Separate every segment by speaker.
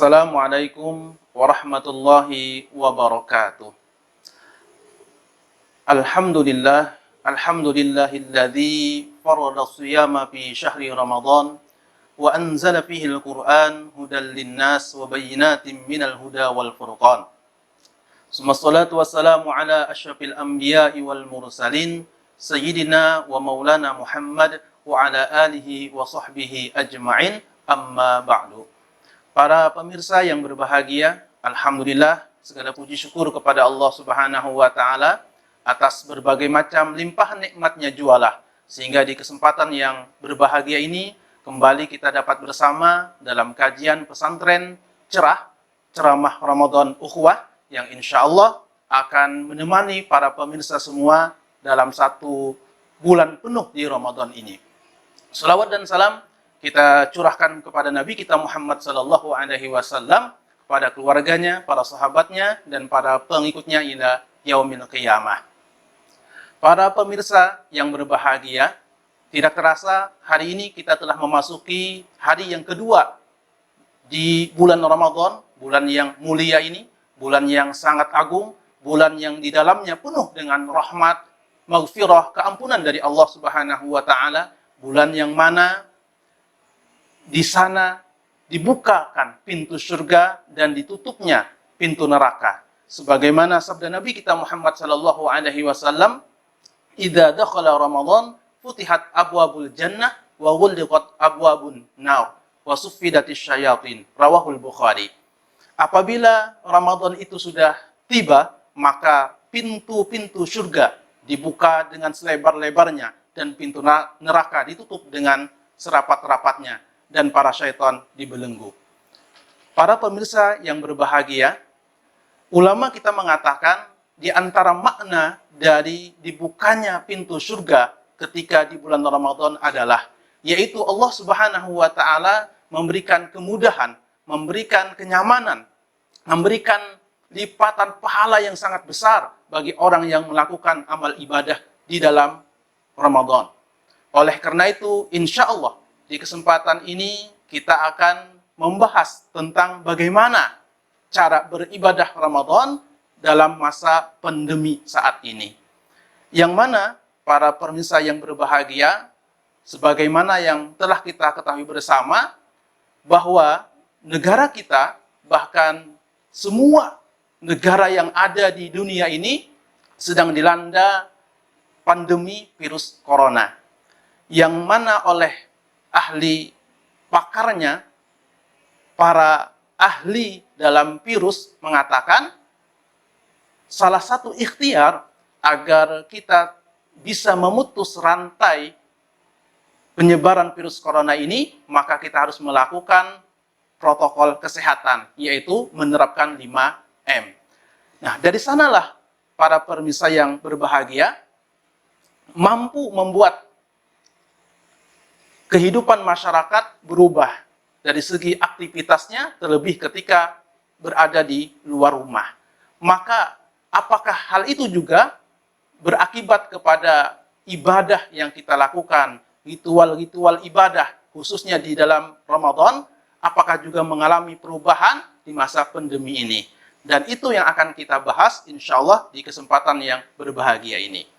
Speaker 1: Assalamualaikum warahmatullahi wabarakatuh. Alhamdulillah, alhamdulillahilladzi farada siyama fi syahri Ramadan wa anzala fihi al-Qur'an hudan linnas wa bayyinatin minal huda wal furqan. Summa salatu wassalamu ala asyrafil anbiya'i wal mursalin sayyidina wa maulana Muhammad wa ala alihi wa sahbihi ajma'in, amma ba'du. Para pemirsa yang berbahagia, alhamdulillah segala puji syukur kepada Allah Subhanahu wa taala atas berbagai macam limpahan nikmatnya jualah, sehingga di kesempatan yang berbahagia ini kembali kita dapat bersama dalam kajian pesantren ceramah Ramadan Ukhuwah yang insya Allah akan menemani para pemirsa semua dalam satu bulan penuh di Ramadan ini. Salawat dan salam kita curahkan kepada Nabi kita Muhammad sallallahu alaihi wasallam, kepada keluarganya, para sahabatnya, dan para pengikutnya ila yaumil qiyamah. Para pemirsa yang berbahagia, tidak terasa hari ini kita telah memasuki hari yang kedua di bulan Ramadan, bulan yang mulia ini, bulan yang sangat agung, bulan yang di dalamnya penuh dengan rahmat, maghfirah, keampunan dari Allah Subhanahu wa taala, bulan yang mana di sana dibukakan pintu surga dan ditutupnya pintu neraka. Sebagaimana sabda Nabi kita Muhammad sallallahu alaihi wasallam, "Idza dakhala Ramadan futihat abwabul jannah wa ghulliqat abwabun nar wa suffidatis syayatin." Rawahul Bukhari. Apabila Ramadan itu sudah tiba, maka pintu-pintu surga dibuka dengan selebar-lebarnya dan pintu neraka ditutup dengan serapat-rapatnya, dan para syaitan dibelenggu. Para pemirsa yang berbahagia, ulama kita mengatakan di antara makna dari dibukanya pintu surga ketika di bulan Ramadan adalah, yaitu Allah Subhanahu wa taala memberikan kemudahan, memberikan kenyamanan, memberikan lipatan pahala yang sangat besar bagi orang yang melakukan amal ibadah di dalam Ramadan. Oleh karena itu, insya Allah di kesempatan ini kita akan membahas tentang bagaimana cara beribadah Ramadan dalam masa pandemi saat ini. Yang mana para pemirsa yang berbahagia, sebagaimana yang telah kita ketahui bersama, bahwa negara kita, bahkan semua negara yang ada di dunia ini sedang dilanda pandemi virus corona. Yang mana oleh ahli pakarnya, para ahli dalam virus mengatakan salah satu ikhtiar agar kita bisa memutus rantai penyebaran virus corona ini, maka kita harus melakukan protokol kesehatan, yaitu menerapkan 5M. Nah, dari sanalah para pemirsa yang berbahagia mampu membuat kehidupan masyarakat berubah dari segi aktivitasnya, terlebih ketika berada di luar rumah. Maka apakah hal itu juga berakibat kepada ibadah yang kita lakukan, ritual-ritual ibadah khususnya di dalam Ramadan, apakah juga mengalami perubahan di masa pandemi ini? Dan itu yang akan kita bahas insya Allah di kesempatan yang berbahagia ini.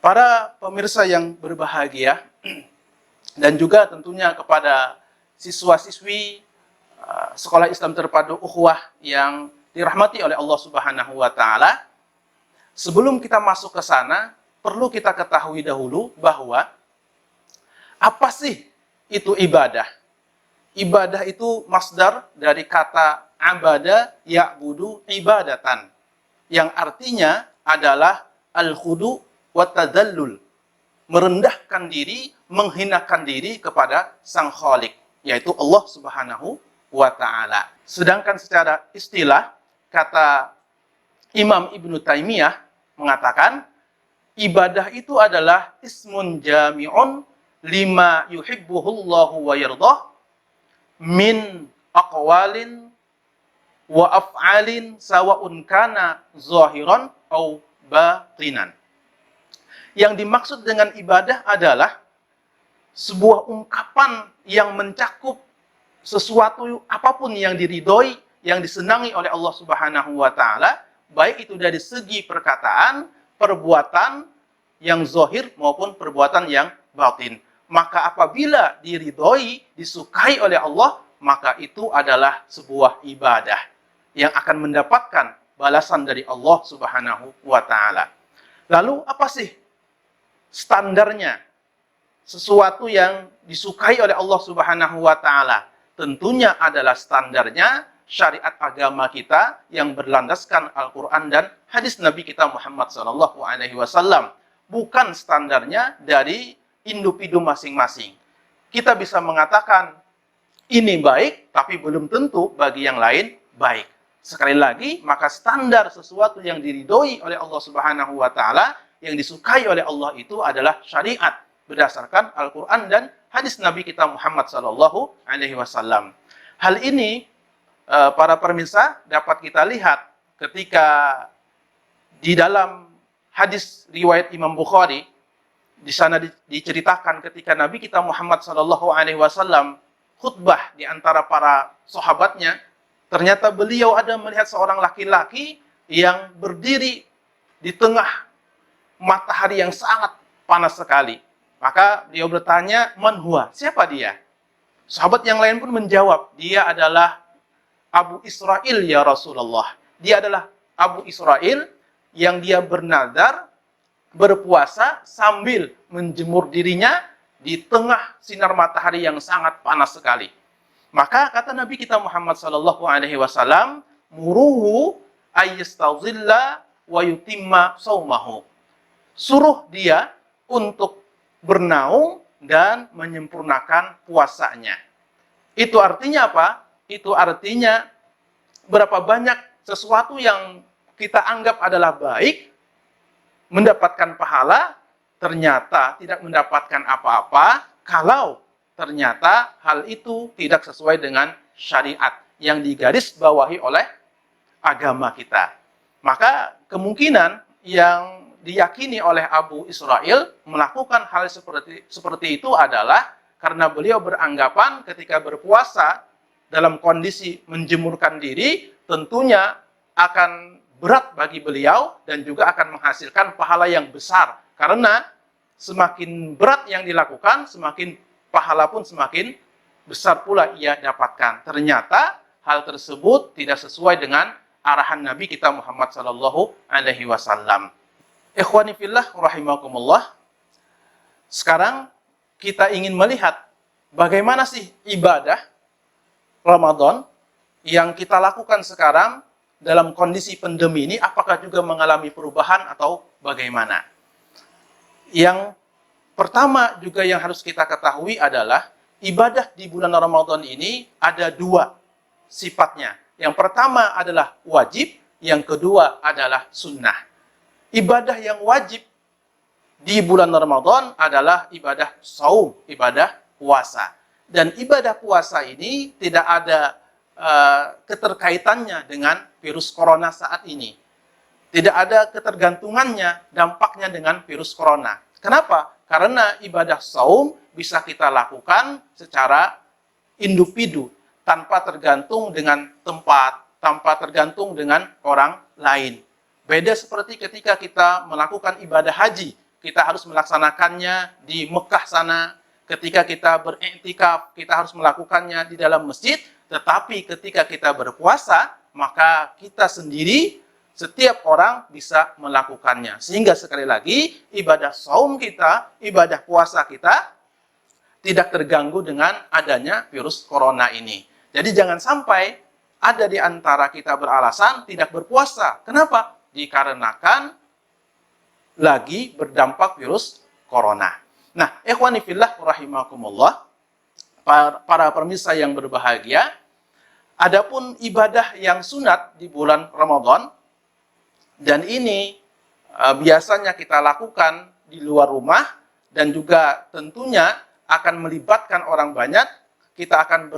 Speaker 1: Para pemirsa yang berbahagia, dan juga tentunya kepada siswa-siswi Sekolah Islam Terpadu Ukhuwah yang dirahmati oleh Allah Subhanahu wa taala. Sebelum kita masuk ke sana, perlu kita ketahui dahulu bahwa apa sih itu ibadah? Ibadah itu masdar dari kata abada ya'budu ibadatan, yang artinya adalah al-khudu wa tadallul, merendahkan diri, menghinakan diri kepada Sang Khalik, yaitu Allah Subhanahu wa ta'ala. Sedangkan secara istilah, kata Imam Ibnu Taimiyah mengatakan, ibadah itu adalah ismun jami'un lima yuhibbuhullahu wa yardah min aqwalin wa af'alin sawa'un kana zahiran au batinan. Yang dimaksud dengan ibadah adalah sebuah ungkapan yang mencakup sesuatu apapun yang diridhoi, yang disenangi oleh Allah Subhanahu wa taala, baik itu dari segi perkataan, perbuatan yang zahir maupun perbuatan yang batin. Maka apabila diridhoi, disukai oleh Allah, maka itu adalah sebuah ibadah yang akan mendapatkan balasan dari Allah Subhanahu wa taala. Lalu apa sih standarnya sesuatu yang disukai oleh Allah Subhanahu wa taala? Tentunya adalah standarnya syariat agama kita yang berlandaskan Al-Qur'an dan hadis Nabi kita Muhammad sallallahu alaihi wasallam, bukan standarnya dari individu masing-masing. Kita bisa mengatakan ini baik, tapi belum tentu bagi yang lain baik. Sekali lagi, maka standar sesuatu yang diridhoi oleh Allah Subhanahu wa taala, yang disukai oleh Allah itu adalah syariat berdasarkan Al-Qur'an dan hadis Nabi kita Muhammad sallallahu alaihi wasallam. Hal ini para pemirsa dapat kita lihat ketika di dalam hadis riwayat Imam Bukhari, di sana diceritakan ketika Nabi kita Muhammad sallallahu alaihi wasallam khutbah di antara para sahabatnya, ternyata beliau ada melihat seorang laki-laki yang berdiri di tengah matahari yang sangat panas sekali. Maka beliau bertanya, "Man huwa?" Siapa dia? Sahabat yang lain pun menjawab, "Dia adalah Abu Israil ya Rasulullah." Dia adalah Abu Israil yang dia bernazar berpuasa sambil menjemur dirinya di tengah sinar matahari yang sangat panas sekali. Maka kata Nabi kita Muhammad sallallahu alaihi wasallam, "Muruhu ayyastazilla wa yutimma saumahu." Suruh dia untuk bernaung dan menyempurnakan puasanya. Itu artinya apa? Itu artinya berapa banyak sesuatu yang kita anggap adalah baik, mendapatkan pahala, ternyata tidak mendapatkan apa-apa kalau ternyata hal itu tidak sesuai dengan syariat yang digarisbawahi oleh agama kita. Maka kemungkinan yang diyakini oleh Abu Israil melakukan hal seperti itu adalah karena beliau beranggapan ketika berpuasa dalam kondisi menjemurkan diri tentunya akan berat bagi beliau dan juga akan menghasilkan pahala yang besar. Karena semakin berat yang dilakukan, semakin pahala pun semakin besar pula ia dapatkan. Ternyata hal tersebut tidak sesuai dengan arahan Nabi kita Muhammad sallallahu alaihi wasallam. Ikhwani fillah rahimakumullah. Sekarang kita ingin melihat bagaimana sih ibadah Ramadan yang kita lakukan sekarang dalam kondisi pandemi ini, apakah juga mengalami perubahan atau bagaimana? Yang pertama juga yang harus kita ketahui adalah ibadah di bulan Ramadan ini ada dua sifatnya. Yang pertama adalah wajib, yang kedua adalah sunnah. Ibadah yang wajib di bulan Ramadan adalah ibadah saum, ibadah puasa. Dan ibadah puasa ini tidak ada keterkaitannya dengan virus corona saat ini. Tidak ada ketergantungannya, dampaknya dengan virus corona. Kenapa? Karena ibadah saum bisa kita lakukan secara individu, tanpa tergantung dengan tempat, tanpa tergantung dengan orang lain. Beda seperti ketika kita melakukan ibadah haji, kita harus melaksanakannya di Mekah sana. Ketika kita beriktikaf, kita harus melakukannya di dalam masjid. Tetapi ketika kita berpuasa, maka kita sendiri, setiap orang bisa melakukannya. Sehingga sekali lagi, ibadah saum kita, ibadah puasa kita, tidak terganggu dengan adanya virus corona ini. Jadi jangan sampai ada di antara kita beralasan tidak berpuasa. Kenapa? Dikarenakan lagi berdampak virus corona. Nah, ikhwani fillah rahimakumullah, para pemirsa yang berbahagia, adapun ibadah yang sunat di bulan Ramadan, dan ini biasanya kita lakukan di luar rumah, dan juga tentunya akan melibatkan orang banyak, kita akan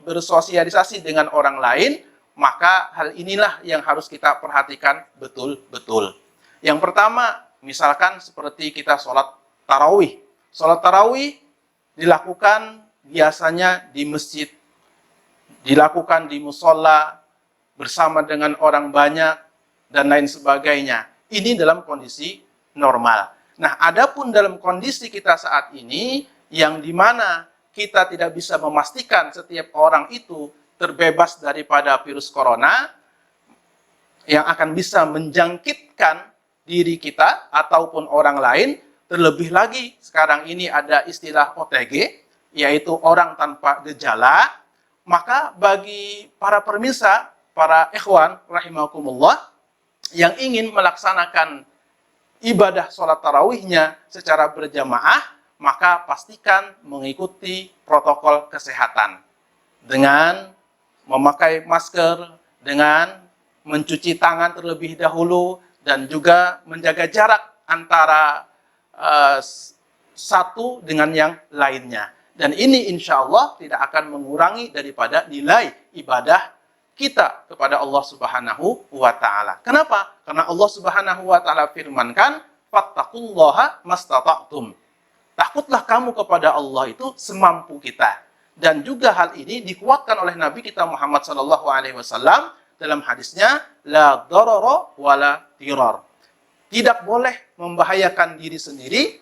Speaker 1: bersosialisasi dengan orang lain, maka hal inilah yang harus kita perhatikan betul-betul. Yang pertama, misalkan seperti kita sholat tarawih. Sholat tarawih dilakukan biasanya di masjid dilakukan di musola bersama dengan orang banyak dan lain sebagainya. Ini dalam kondisi normal. Nah, adapun dalam kondisi kita saat ini yang dimana kita tidak bisa memastikan setiap orang itu terbebas daripada virus corona yang akan bisa menjangkitkan diri kita ataupun orang lain, terlebih lagi sekarang ini ada istilah OTG, yaitu orang tanpa gejala, maka bagi para pemirsa, para ikhwan rahimakumullah yang ingin melaksanakan ibadah sholat tarawihnya secara berjamaah, maka pastikan mengikuti protokol kesehatan dengan memakai masker, dengan mencuci tangan terlebih dahulu, dan juga menjaga jarak antara satu dengan yang lainnya. Dan ini insya Allah tidak akan mengurangi daripada nilai ibadah kita kepada Allah Subhanahu wa Ta'ala. Kenapa? Karena Allah Subhanahu wa Ta'ala firmankan, fattaqullaha mastata'tum. Takutlah kamu kepada Allah itu semampu kita. Dan juga hal ini dikuatkan oleh Nabi kita Muhammad SAW dalam hadisnya, la darara wala dirar. Tidak boleh membahayakan diri sendiri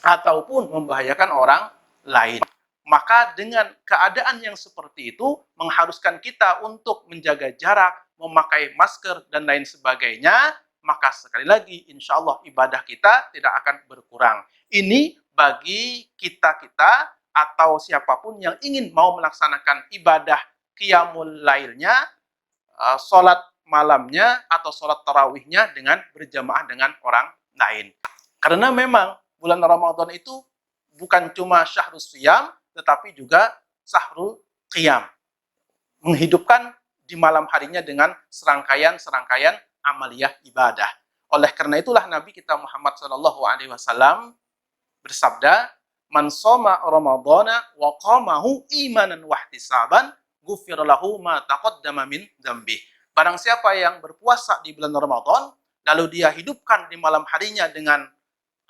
Speaker 1: ataupun membahayakan orang lain. Maka dengan keadaan yang seperti itu mengharuskan kita untuk menjaga jarak, memakai masker dan lain sebagainya, maka sekali lagi insya Allah ibadah kita tidak akan berkurang. Ini bagi kita-kita atau siapapun yang ingin mau melaksanakan ibadah qiyamul lailnya, sholat malamnya atau sholat tarawihnya dengan berjamaah dengan orang lain. Karena memang bulan Ramadan itu bukan cuma syahrul siyam, tetapi juga syahrul qiyam. Menghidupkan di malam harinya dengan serangkaian-serangkaian amaliyah ibadah. Oleh karena itulah Nabi kita Muhammad SAW bersabda, man shoma ramadhana wa qamahu imanan wa ihtisaban ghufira lahu ma taqaddama min dzambi. Barang siapa yang berpuasa di bulan Ramadan lalu dia hidupkan di malam harinya dengan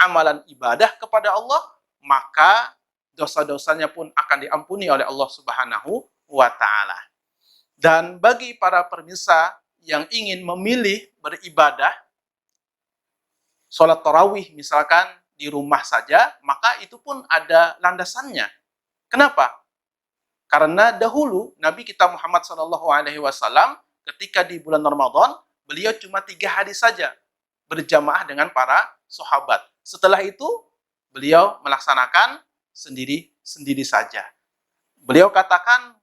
Speaker 1: amalan ibadah kepada Allah, maka dosa-dosanya pun akan diampuni oleh Allah Subhanahu wa Ta'ala. Dan bagi para pemirsa yang ingin memilih beribadah sholat tarawih misalkan di rumah saja, maka itu pun ada landasannya. Kenapa? Karena dahulu Nabi kita Muhammad SAW ketika di bulan Ramadan, beliau cuma 3 hari saja berjamaah dengan para sahabat. Setelah itu beliau melaksanakan sendiri saja. Beliau katakan,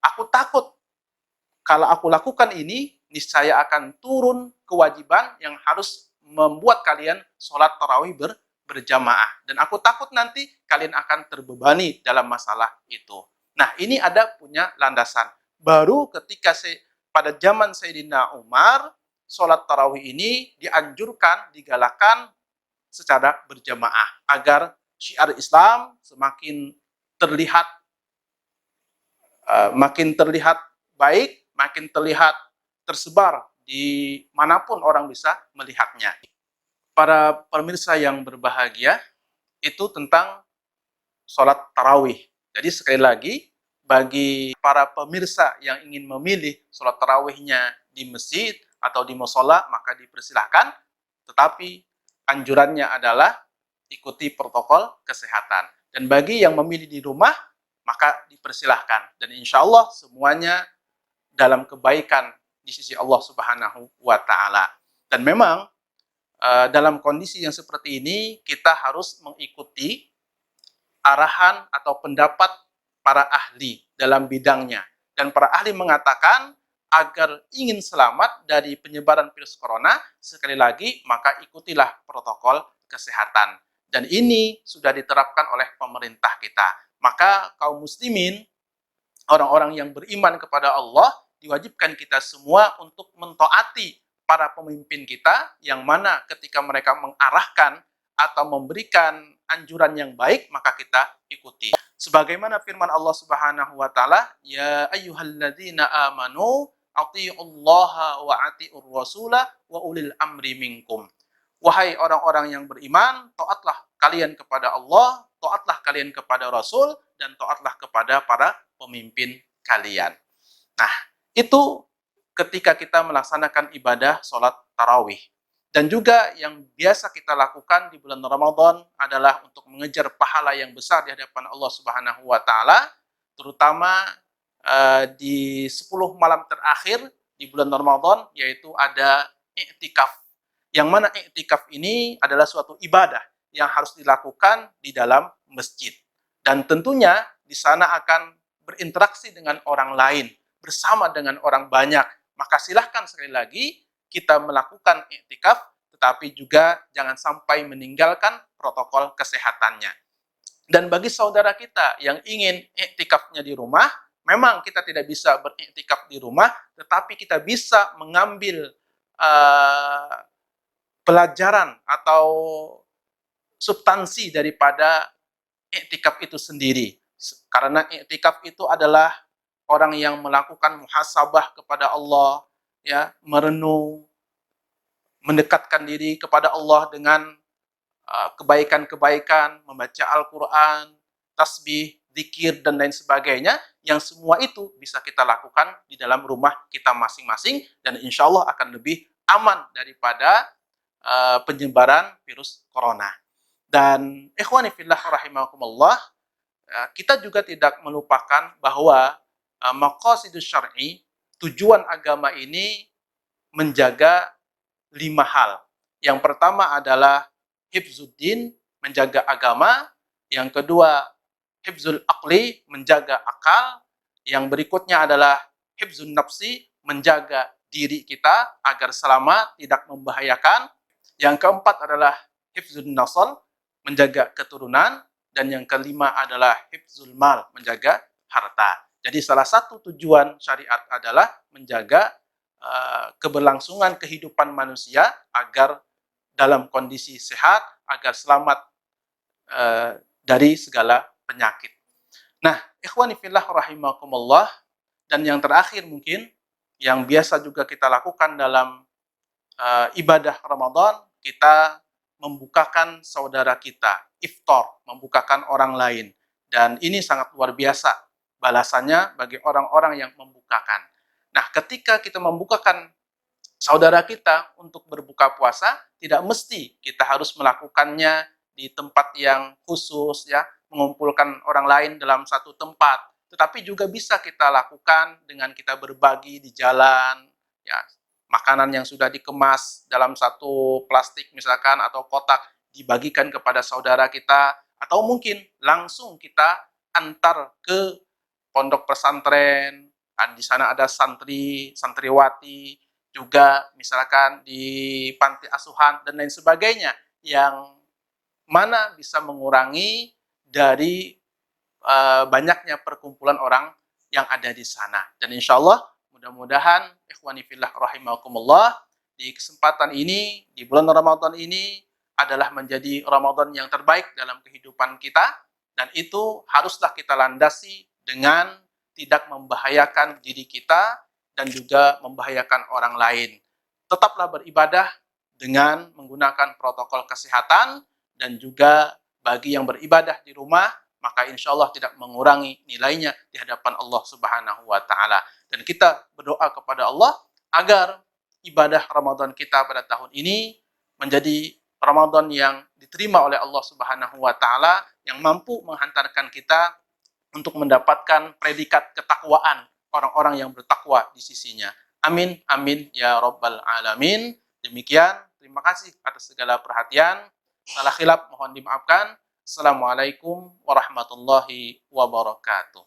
Speaker 1: aku takut kalau aku lakukan ini, niscaya akan turun kewajiban yang harus membuat kalian sholat tarawih berjamaah. Dan aku takut nanti kalian akan terbebani dalam masalah itu. Nah, ini ada punya landasan. Baru ketika pada zaman Sayyidina Umar, sholat tarawih ini dianjurkan, digalakan secara berjamaah. Agar syiar Islam semakin terlihat baik, makin terlihat tersebar di manapun orang bisa melihatnya. Para pemirsa yang berbahagia, itu tentang sholat tarawih. Jadi sekali lagi, bagi para pemirsa yang ingin memilih sholat tarawihnya di masjid atau di musola, maka dipersilahkan. Tetapi anjurannya adalah ikuti protokol kesehatan. Dan bagi yang memilih di rumah, maka dipersilahkan. Dan insya Allah semuanya dalam kebaikan di sisi Allah Subhanahu wa Ta'ala. Dan memang dalam kondisi yang seperti ini, kita harus mengikuti arahan atau pendapat para ahli dalam bidangnya. Dan para ahli mengatakan, agar ingin selamat dari penyebaran virus corona, sekali lagi, maka ikutilah protokol kesehatan. Dan ini sudah diterapkan oleh pemerintah kita. Maka kaum muslimin, orang-orang yang beriman kepada Allah, diwajibkan kita semua untuk mentaati para pemimpin kita, yang mana ketika mereka mengarahkan atau memberikan anjuran yang baik, maka kita ikuti. Sebagaimana firman Allah Subhanahu wa Ta'ala, ya ayyuhalladzina amanu atiullaha wa atiur rasula wa ulil amri minkum. Wahai orang-orang yang beriman, taatlah kalian kepada Allah, taatlah kalian kepada Rasul, dan taatlah kepada para pemimpin kalian. Nah, itu ketika kita melaksanakan ibadah sholat tarawih. Dan juga yang biasa kita lakukan di bulan Ramadan adalah untuk mengejar pahala yang besar di hadapan Allah Subhanahu wa taala, terutama di 10 malam terakhir di bulan Ramadan, yaitu ada i'tikaf. Yang mana i'tikaf ini adalah suatu ibadah yang harus dilakukan di dalam masjid. Dan tentunya di sana akan berinteraksi dengan orang lain, bersama dengan orang banyak. Maka silahkan sekali lagi kita melakukan i'tikaf, tetapi juga jangan sampai meninggalkan protokol kesehatannya. Dan bagi saudara kita yang ingin i'tikafnya di rumah, memang kita tidak bisa beriktikaf di rumah, tetapi kita bisa mengambil pelajaran atau substansi daripada i'tikaf itu sendiri. Karena i'tikaf itu adalah orang yang melakukan muhasabah kepada Allah, ya, merenung, mendekatkan diri kepada Allah dengan kebaikan-kebaikan, membaca Al-Quran, tasbih, zikir, dan lain sebagainya, yang semua itu bisa kita lakukan di dalam rumah kita masing-masing, dan insya Allah akan lebih aman daripada penyebaran virus corona. Dan ikhwani fillah rahimakumullah, kita juga tidak melupakan bahwa maqasidus syar'i, tujuan agama ini menjaga 5 hal. Yang pertama adalah hifzuddin, menjaga agama. Yang kedua, hifzul aqli, menjaga akal. Yang berikutnya adalah hifzun nafsi, menjaga diri kita agar selamat, tidak membahayakan. Yang keempat adalah hifzun nasl, menjaga keturunan. Dan yang kelima adalah hifzul mal, menjaga harta. Jadi salah satu tujuan syariat adalah menjaga keberlangsungan kehidupan manusia agar dalam kondisi sehat, agar selamat dari segala penyakit. Nah, ikhwani fillah rahimakumullah, dan yang terakhir mungkin yang biasa juga kita lakukan dalam ibadah Ramadan, kita membukakan saudara kita, iftar, membukakan orang lain. Dan ini sangat luar biasa balasannya bagi orang-orang yang membukakan. Nah, ketika kita membukakan saudara kita untuk berbuka puasa, tidak mesti kita harus melakukannya di tempat yang khusus, ya, mengumpulkan orang lain dalam satu tempat. Tetapi juga bisa kita lakukan dengan kita berbagi di jalan, ya, makanan yang sudah dikemas dalam satu plastik misalkan atau kotak dibagikan kepada saudara kita, atau mungkin langsung kita antar ke pondok pesantren, di sana ada santri, santriwati, juga misalkan di panti asuhan dan lain sebagainya, yang mana bisa mengurangi dari banyaknya perkumpulan orang yang ada di sana. Dan insya Allah mudah-mudahan ikhwani fillah rahimakumullah, di kesempatan ini, di bulan Ramadan ini adalah menjadi Ramadan yang terbaik dalam kehidupan kita, dan itu haruslah kita landasi dengan tidak membahayakan diri kita dan juga membahayakan orang lain. Tetaplah beribadah dengan menggunakan protokol kesehatan, dan juga bagi yang beribadah di rumah, maka insya Allah tidak mengurangi nilainya di hadapan Allah Subhanahu wa Ta'ala. Dan kita berdoa kepada Allah agar ibadah Ramadan kita pada tahun ini menjadi Ramadan yang diterima oleh Allah Subhanahu wa Ta'ala, yang mampu menghantarkan kita untuk mendapatkan predikat ketakwaan orang-orang yang bertakwa di sisinya. Amin, amin, ya Rabbal Alamin. Demikian, terima kasih atas segala perhatian. Salah khilaf mohon dimaafkan. Assalamualaikum warahmatullahi wabarakatuh.